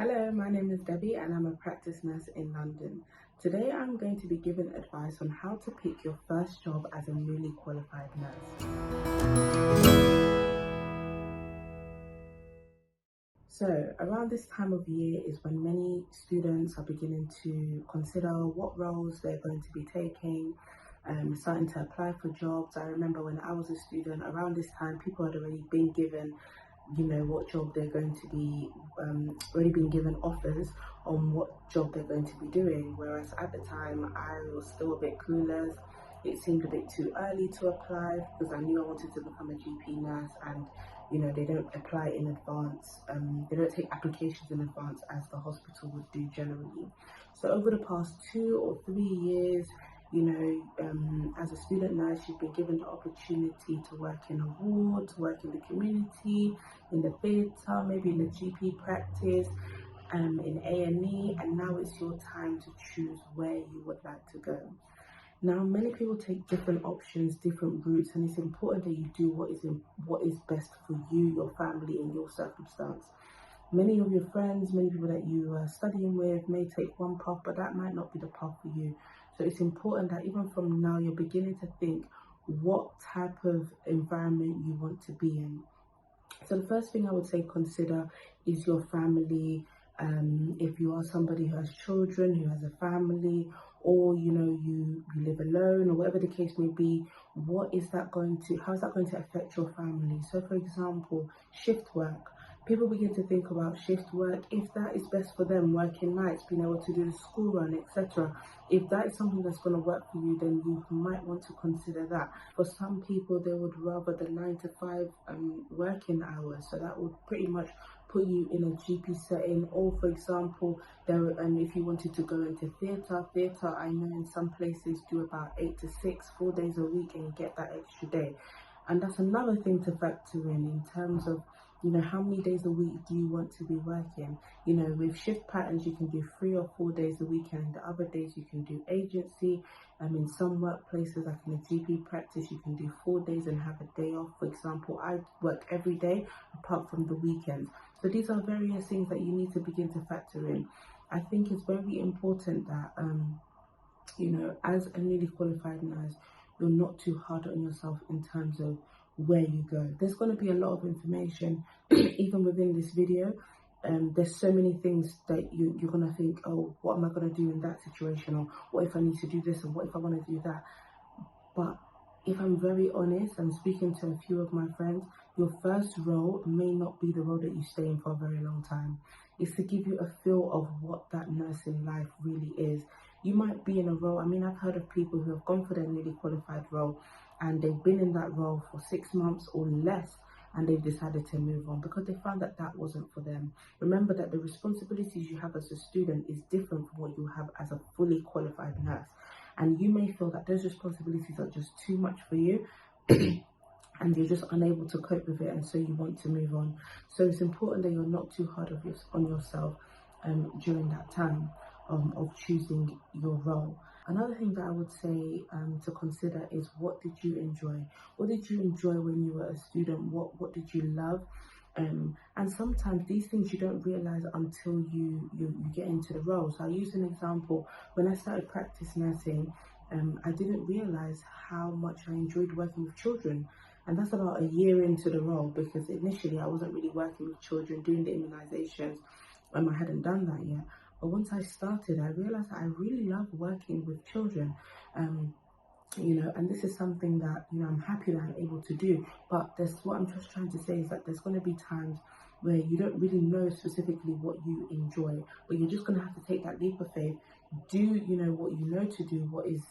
Hello, my name is Debbie and I'm a practice nurse in London. Today I'm going to be giving advice on how to pick your first job as a newly qualified nurse. So around this time of year is when many students are beginning to consider what roles they're going to be taking, starting to apply for jobs. I remember when I was a student, around this time people had already been given what job they're going to be already been given offers on what job they're going to be doing, whereas at the time I was still a bit clueless. It seemed a bit too early to apply because I knew I wanted to become a GP nurse, and they don't apply in advance. They don't take applications in advance as the hospital would do generally. So over the past 2 or 3 years, as a student nurse, you've been given the opportunity to work in a ward, to work in the community, in the theatre, maybe in the GP practice, in A&E, and now it's your time to choose where you would like to go. Now, many people take different options, different routes, and it's important that you do what is best for you, your family, and your circumstance. Many of your friends, many people that you are studying with may take one path, but that might not be the path for you. So it's important that even from now, you're beginning to think what type of environment you want to be in. So the first thing I would say consider is your family. If you are somebody who has children, who has a family, or you live alone, or whatever the case may be, how is that going to affect your family? So for example, shift work. People begin to think about shift work, if that is best for them, working nights, being able to do the school run, etc. If that is something that's going to work for you, then you might want to consider that. For some people, they would rather the 9 to 5 working hours, so that would pretty much put you in a GP setting. Or for example, if you wanted to go into theatre, I know in some places do about 8 to 6, 4 days a week, and you get that extra day. And that's another thing to factor in terms of how many days a week do you want to be working? With shift patterns, you can do 3 or 4 days a week, and the other days you can do agency. In some workplaces, like in a GP practice, you can do 4 days and have a day off. For example, I work every day apart from the weekends. So these are various things that you need to begin to factor in. I think it's very important that, as a newly qualified nurse, you're not too hard on yourself in terms of where you go. There's going to be a lot of information even within this video. There's so many things that you're going to think, oh, what am I going to do in that situation, or what if I need to do this, and what if I want to do that? But if I'm very honest, and speaking to a few of my friends, your first role may not be the role that you stay in for a very long time. It's to give you a feel of what that nursing life really is. You might be in a role, I've heard of people who have gone for their newly qualified role and they've been in that role for 6 months or less, and they've decided to move on because they found that wasn't for them. Remember that the responsibilities you have as a student is different from what you have as a fully qualified nurse. And you may feel that those responsibilities are just too much for you and you're just unable to cope with it, and so you want to move on. So it's important that you're not too hard on yourself during that time of choosing your role. Another thing that I would say to consider is, what did you enjoy? What did you enjoy when you were a student? What did you love? And sometimes these things you don't realize until you get into the role. So I use an example. When I started practice nursing, I didn't realize how much I enjoyed working with children. And that's about a year into the role, because initially I wasn't really working with children, doing the immunizations. I hadn't done that yet. But once I started, I realized that I really love working with children. And this is something that, I'm happy that I'm able to do. But what I'm just trying to say is that there's going to be times where you don't really know specifically what you enjoy, but you're just going to have to take that leap of faith, do, what you know to do, what is,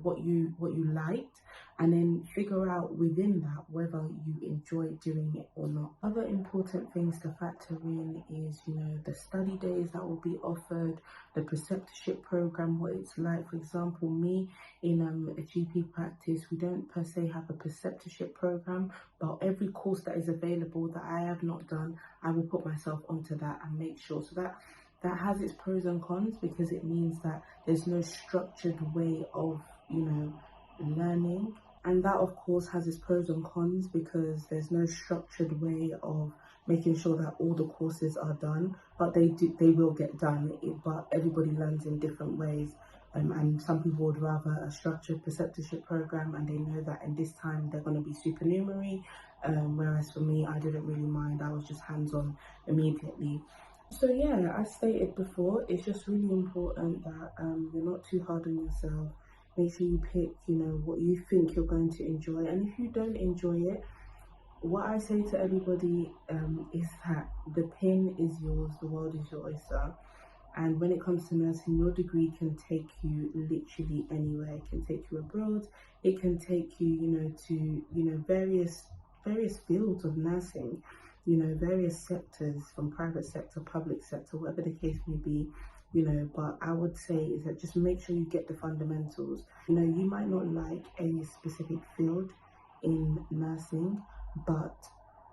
what you liked, and then figure out within that whether you enjoy doing it or not. Other important things to factor in is, the study days that will be offered, the preceptorship program, what it's like. For example, me in a GP practice, we don't per se have a preceptorship program, but every course that is available that I have not done, I will put myself onto that and make sure. So that has its pros and cons, because it means that there's no structured way of, learning. And that, of course, has its pros and cons, because there's no structured way of making sure that all the courses are done, but they will get done, but everybody learns in different ways. And some people would rather a structured preceptorship program, and they know that in this time they're going to be supernumerary. Whereas for me, I didn't really mind. I was just hands-on immediately. So yeah, as stated before, it's just really important that you're not too hard on yourself. Make sure you pick, what you think you're going to enjoy, and if you don't enjoy it, what I say to everybody is that the pin is yours, the world is your oyster. And when it comes to nursing, your degree can take you literally anywhere. It can take you abroad. It can take you, to various fields of nursing, various sectors, from private sector, public sector, whatever the case may be. But I would say is that just make sure you get the fundamentals. You might not like a specific field in nursing, but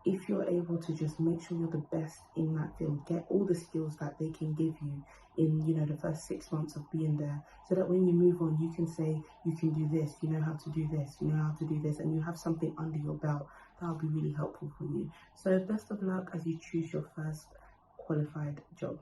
if you're able to just make sure you're the best in that field, get all the skills that they can give you in, the first 6 months of being there, so that when you move on, you can say, you can do this, you know how to do this, you know how to do this, and you have something under your belt that'll be really helpful for you. So best of luck as you choose your first qualified job.